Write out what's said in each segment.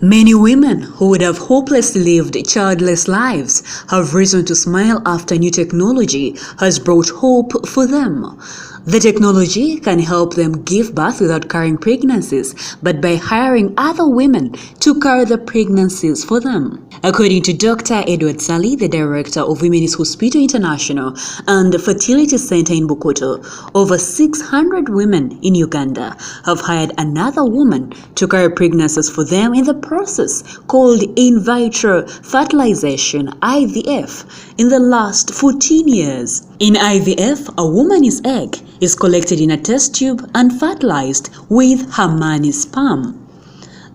Many women who would have hopelessly lived childless lives have reason to smile after new technology has brought hope for them. The technology can help them give birth without carrying pregnancies, but by hiring other women to carry the pregnancies for them. According to Dr. Edward Sally, the director of Women's Hospital International and Fertility Center in Bukoto, over 600 women in Uganda have hired another woman to carry pregnancies for them in the process called in vitro fertilization (IVF) in the last 14 years. In IVF, a woman's egg is collected in a test tube and fertilized with her man's sperm.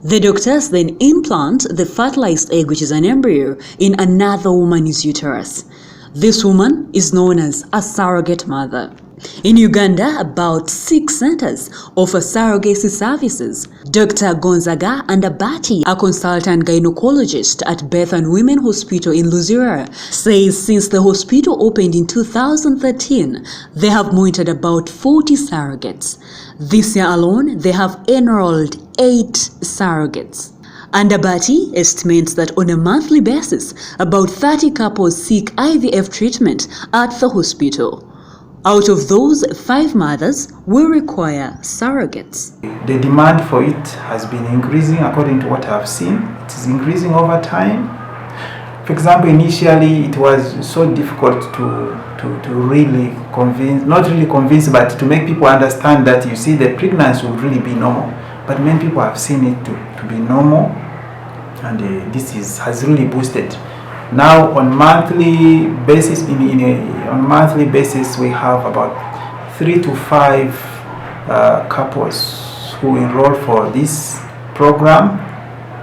The doctors then implant the fertilized egg, which is an embryo, in another woman's uterus. This woman is known as a surrogate mother. In Uganda, about 6 centers offer surrogacy services. Dr. Gonzaga Andabati, a consultant gynecologist at Beth and Women Hospital in Luzira, says since the hospital opened in 2013, they have monitored about 40 surrogates. This year alone, they have enrolled 8 surrogates. Andabati estimates that on a monthly basis, about 30 couples seek IVF treatment at the hospital. Out of those, 5 mothers will require surrogates. The demand for it has been increasing according to what I've seen. It is increasing over time. For example, initially it was so difficult to really convince, not really convince, but to make people understand that, you see, the pregnancy will really be normal. But many people have seen it to be normal, and this has really boosted. Now on monthly basis, on monthly basis, we have about 3 to 5 couples who enroll for this program,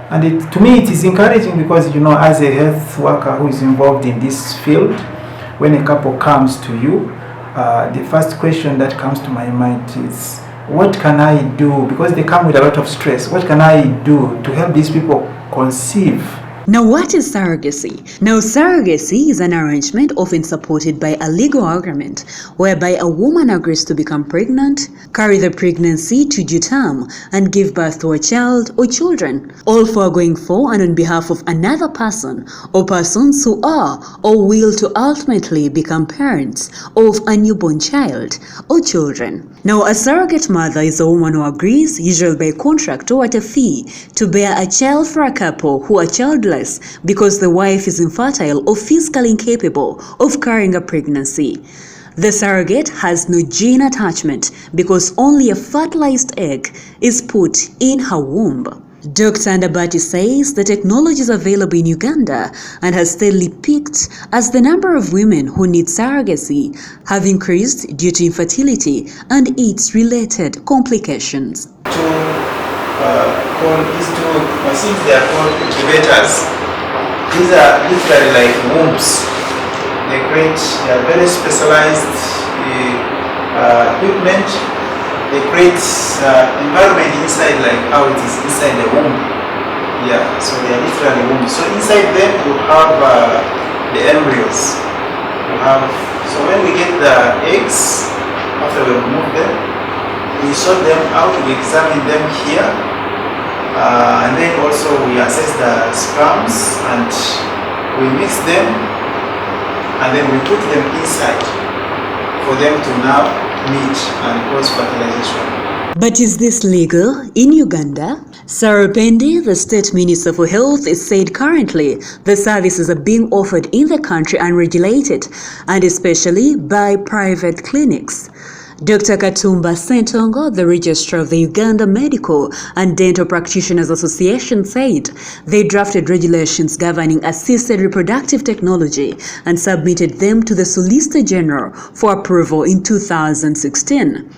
and to me it is encouraging because, you know, as a health worker who is involved in this field, when a couple comes to you, the first question that comes to my mind is, what can I do? Because they come with a lot of stress. What can I do to help these people conceive? Now, what is surrogacy? Now, surrogacy is an arrangement often supported by a legal agreement whereby a woman agrees to become pregnant, carry the pregnancy to due term, and give birth to a child or children, all foregoing for and on behalf of another person or persons who are or will to ultimately become parents of a newborn child or children. Now, a surrogate mother is a woman who agrees, usually by contract or at a fee, to bear a child for a couple who are childless because the wife is infertile or physically incapable of carrying a pregnancy. The surrogate has no gene attachment because only a fertilized egg is put in her womb. Dr. Andabati says the technology is available in Uganda and has steadily peaked as the number of women who need surrogacy have increased due to infertility and its related complications. These 2 machines, they are called incubators. These are literally like wombs. They are very specialized equipment. They create environment inside, like how it is inside the womb. Yeah, so they are literally wombs. So inside them you have the embryos. So when we get the eggs, after we remove them, we sort them out, we examine them here, and then also we assess the sperms and we mix them, and then we put them inside for them to now meet and cause fertilization. But is this legal in Uganda? Sarah Pendi, the State Minister for Health, said currently the services are being offered in the country unregulated and especially by private clinics. Dr. Katumba Sentongo, the registrar of the Uganda Medical and Dental Practitioners Association, said they drafted regulations governing assisted reproductive technology and submitted them to the Solicitor General for approval in 2016.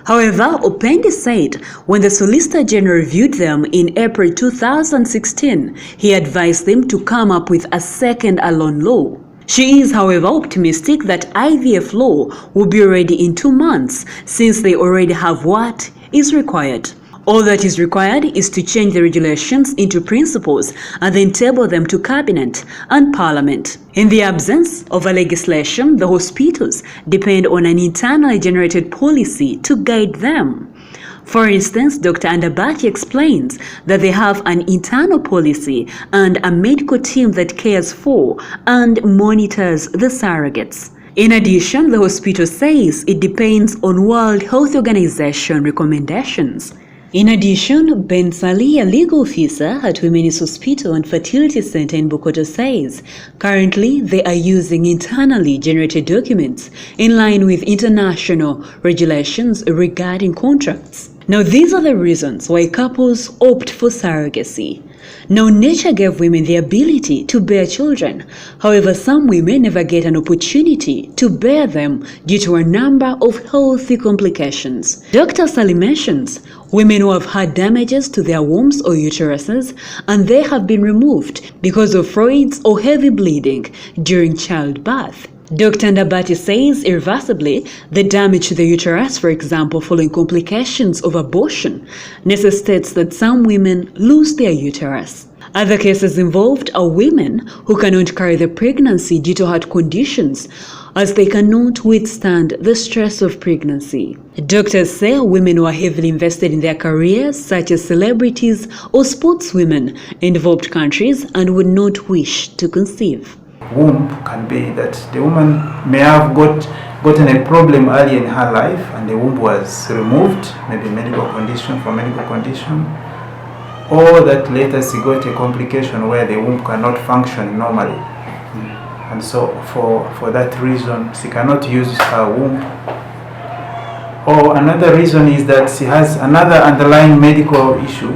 However, Opendi said when the Solicitor General reviewed them in April 2016, he advised them to come up with a second Allon law. She is, however, optimistic that IVF law will be ready in 2 months since they already have what is required. All that is required is to change the regulations into principles and then table them to Cabinet and Parliament. In the absence of a legislation, the hospitals depend on an internally generated policy to guide them. For instance, Dr. Andabati explains that they have an internal policy and a medical team that cares for and monitors the surrogates. In addition, the hospital says it depends on World Health Organization recommendations. In addition, Ben Sali, a legal officer at Women's Hospital and Fertility Center in Bokoto, says currently they are using internally generated documents in line with international regulations regarding contracts. Now, these are the reasons why couples opt for surrogacy. Now, nature gave women the ability to bear children. However, some women never get an opportunity to bear them due to a number of healthy complications. Dr. Sally mentions women who have had damages to their wombs or uteruses and they have been removed because of fluids or heavy bleeding during childbirth. Dr. Ndabati says irreversibly, the damage to the uterus, for example, following complications of abortion, necessitates that some women lose their uterus. Other cases involved are women who cannot carry the pregnancy due to heart conditions, as they cannot withstand the stress of pregnancy. Doctors say women who are heavily invested in their careers, such as celebrities or sportswomen in developed countries, and would not wish to conceive. Womb can be that the woman may have gotten a problem early in her life and the womb was removed, maybe medical condition, or that later she got a complication where the womb cannot function normally. And so for that reason she cannot use her womb. Or another reason is that she has another underlying medical issue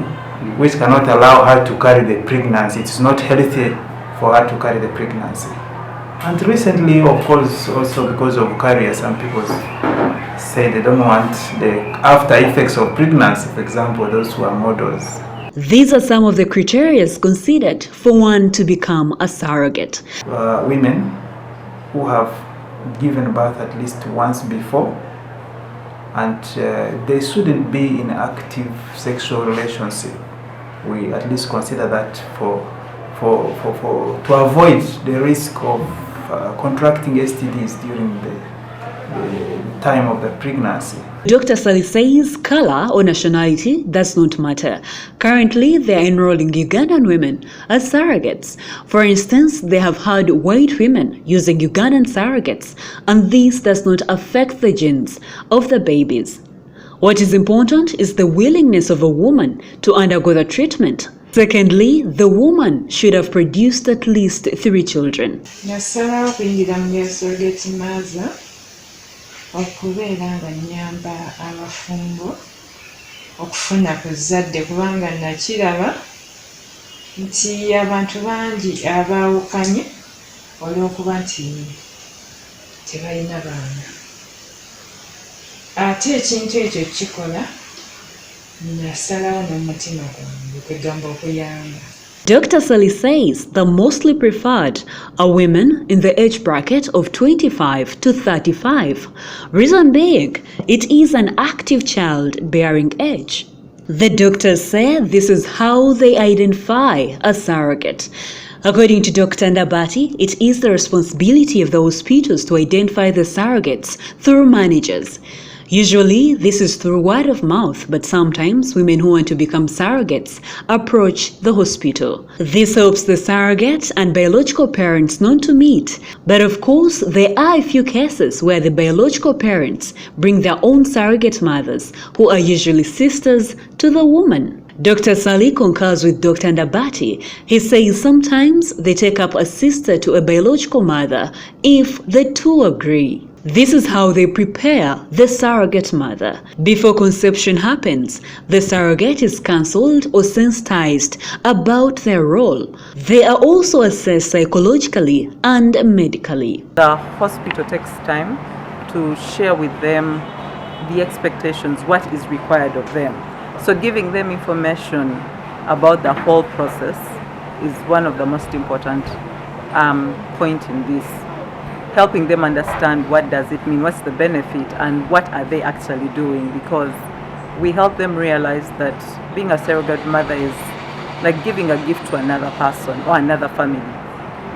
which cannot allow her to carry the pregnancy. It's not healthy for her to carry the pregnancy. And recently, of course, also because of career, some people say they don't want the after effects of pregnancy, for example, those who are models. These are some of the criteria considered for one to become a surrogate. Women who have given birth at least once before, and they shouldn't be in active sexual relationship. We at least consider that to avoid the risk of contracting STDs during the time of the pregnancy. Dr. Sally says color or nationality does not matter. Currently, they are enrolling Ugandan women as surrogates. For instance, they have had white women using Ugandan surrogates, and this does not affect the genes of the babies. What is important is the willingness of a woman to undergo the treatment. Secondly, the woman should have produced at least 3 children. Nasalawo kuyingira mu surrogate mother okubeera nga nnyamba abafumbo okufuna ku zadde kubanga nakiraba nti abantu bangi abaawukanye olw'okuba nti tebalina baana. Ate ekintu ekyo kikola nasalawo n'omutima gwange kwegamba okuyamba. Dr. Sally says the mostly preferred are women in the age bracket of 25 to 35. Reason being, it is an active childbearing age. The doctors say this is how they identify a surrogate. According to Dr. Ndabati, it is the responsibility of the hospitals to identify the surrogates through managers. Usually, this is through word of mouth, but sometimes women who want to become surrogates approach the hospital. This helps the surrogate and biological parents not to meet. But of course, there are a few cases where the biological parents bring their own surrogate mothers, who are usually sisters to the woman. Dr. Sali concurs with Dr. Ndabati. He says sometimes they take up a sister to a biological mother if the two agree. This is how they prepare the surrogate mother. Before conception happens, the surrogate is counseled or sensitized about their role. They are also assessed psychologically and medically. The hospital takes time to share with them the expectations, what is required of them. So giving them information about the whole process is one of the most important point in this. Helping them understand what does it mean, what's the benefit, and what are they actually doing, because we help them realize that being a surrogate mother is like giving a gift to another person or another family,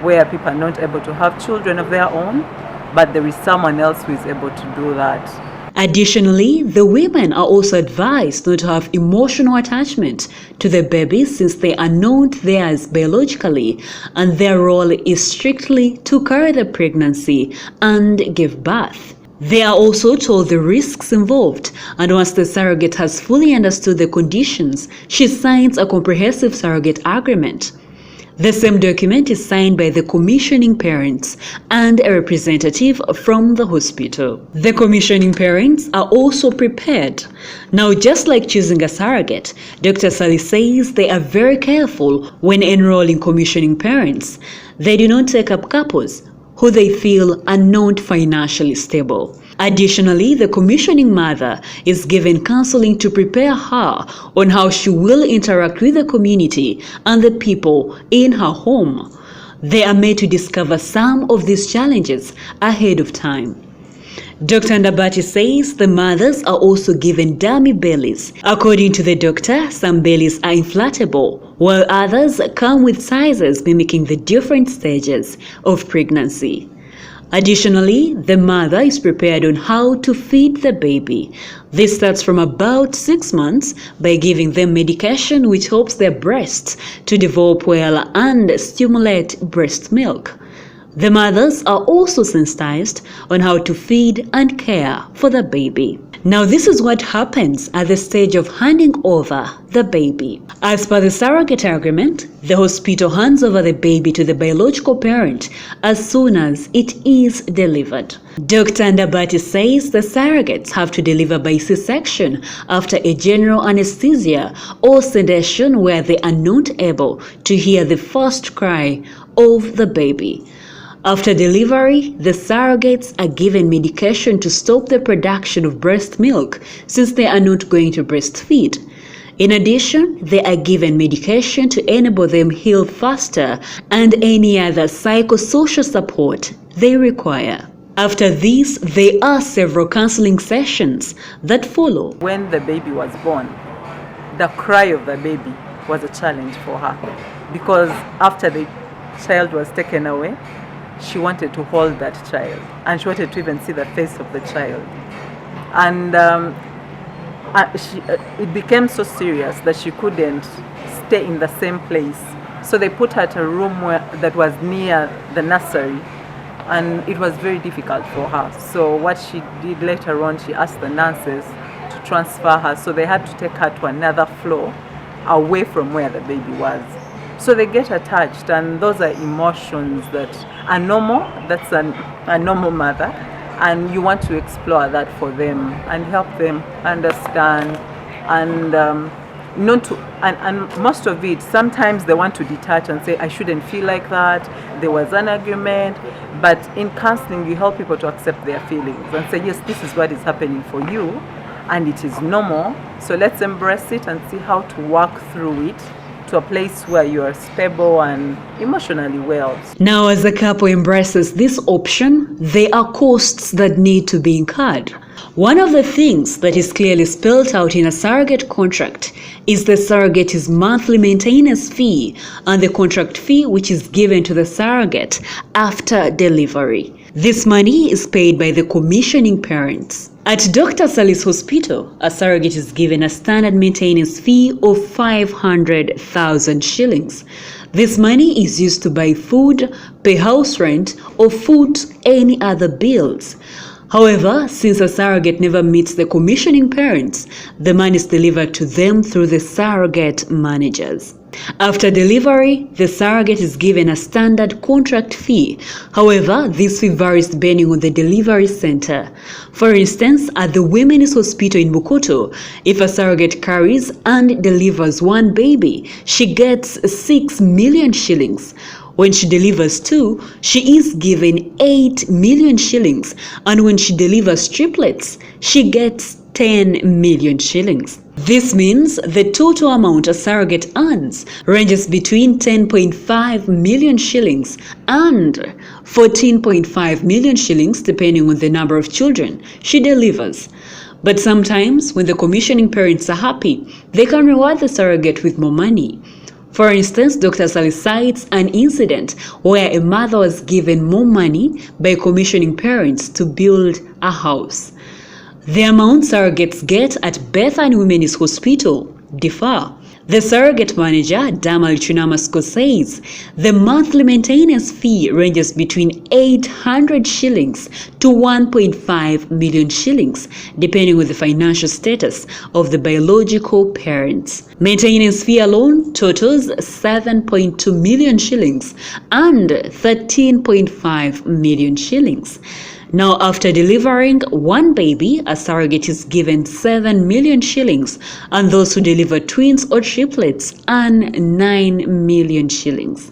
where people are not able to have children of their own, but there is someone else who is able to do that. Additionally, the women are also advised not to have emotional attachment to the baby since they are not theirs biologically, and their role is strictly to carry the pregnancy and give birth. They are also told the risks involved, and once the surrogate has fully understood the conditions, she signs a comprehensive surrogate agreement. The same document is signed by the commissioning parents and a representative from the hospital. The commissioning parents are also prepared. Now, just like choosing a surrogate, Dr. Sally says they are very careful when enrolling commissioning parents. They do not take up couples who they feel are not financially stable. Additionally, the commissioning mother is given counseling to prepare her on how she will interact with the community and the people in her home. They are made to discover some of these challenges ahead of time. Dr. Ndabati says the mothers are also given dummy bellies. According to the doctor, some bellies are inflatable, while others come with sizes mimicking the different stages of pregnancy. Additionally, the mother is prepared on how to feed the baby. This starts from about 6 months by giving them medication which helps their breasts to develop well and stimulate breast milk. The mothers are also sensitized on how to feed and care for the baby. Now, this is what happens at the stage of handing over the baby. As per the surrogate agreement, the hospital hands over the baby to the biological parent as soon as it is delivered. Dr. Ndabati says the surrogates have to deliver by C-section after a general anesthesia or sedation where they are not able to hear the first cry of the baby. After delivery, the surrogates are given medication to stop the production of breast milk since they are not going to breastfeed. In addition, they are given medication to enable them heal faster and any other psychosocial support they require. After this, there are several counseling sessions that follow. When the baby was born, the cry of the baby was a challenge for her because after the child was taken away, she wanted to hold that child and she wanted to even see the face of the child. And it became so serious that she couldn't stay in the same place. So they put her to a room that was near the nursery, and it was very difficult for her. So what she did later on, she asked the nurses to transfer her. So they had to take her to another floor away from where the baby was. So they get attached, and those are emotions that are normal. That's a normal mother, and you want to explore that for them and help them understand and not to. And most of it, sometimes they want to detach and say, "I shouldn't feel like that. There was an argument." But in counseling, you help people to accept their feelings and say, "Yes, this is what is happening for you, and it is normal. So let's embrace it and see how to work through it to a place where you are stable and emotionally well." Now, as the couple embraces this option, there are costs that need to be incurred. One of the things that is clearly spelled out in a surrogate contract is the surrogate's monthly maintenance fee and the contract fee which is given to the surrogate after delivery. This money is paid by the commissioning parents. At Dr. Sally's hospital, a surrogate is given a standard maintenance fee of 500,000 shillings. This money is used to buy food, pay house rent, or foot any other bills. However, since a surrogate never meets the commissioning parents, the money is delivered to them through the surrogate managers. After delivery, the surrogate is given a standard contract fee. However, this fee varies depending on the delivery center. For instance, at the Women's Hospital in Bukoto, if a surrogate carries and delivers one baby, she gets 6 million shillings. When she delivers 2, she is given 8 million shillings, and when she delivers triplets, she gets 10 million shillings. This means the total amount a surrogate earns ranges between 10.5 million shillings and 14.5 million shillings depending on the number of children she delivers. But sometimes when the commissioning parents are happy, they can reward the surrogate with more money. For instance, Dr. Sally cites an incident where a mother was given more money by commissioning parents to build a house. The amount surrogates get at Bethany Women's Hospital differ. The surrogate manager, Damal Chunamasko, says the monthly maintenance fee ranges between 800 shillings to 1.5 million shillings, depending on the financial status of the biological parents. Maintenance fee alone totals 7.2 million shillings and 13.5 million shillings. Now, after delivering one baby, a surrogate is given 7 million shillings, and those who deliver twins or triplets earn 9 million shillings.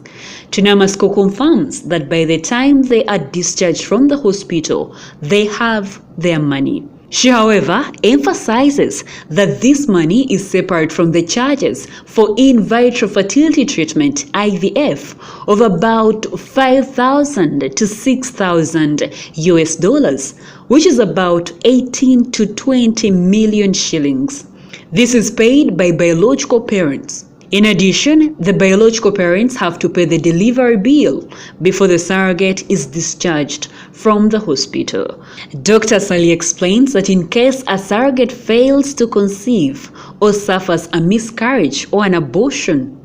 Chunamasko confirms that by the time they are discharged from the hospital, they have their money. She, however, emphasizes that this money is separate from the charges for in vitro fertility treatment (IVF) of about $5,000 to $6,000, which is about 18 to 20 million shillings. This is paid by biological parents. In addition, the biological parents have to pay the delivery bill before the surrogate is discharged from the hospital. Dr. Sally explains that in case a surrogate fails to conceive or suffers a miscarriage or an abortion,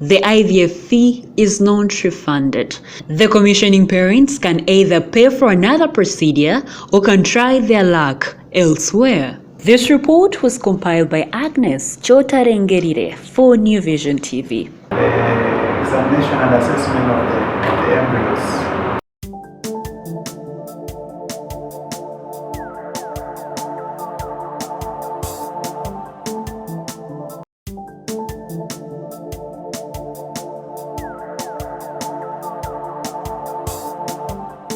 the IVF fee is not refunded. The commissioning parents can either pay for another procedure or can try their luck elsewhere. This report was compiled by Agnes Chotarengerire for New Vision TV. Examination and assessment of the embryos.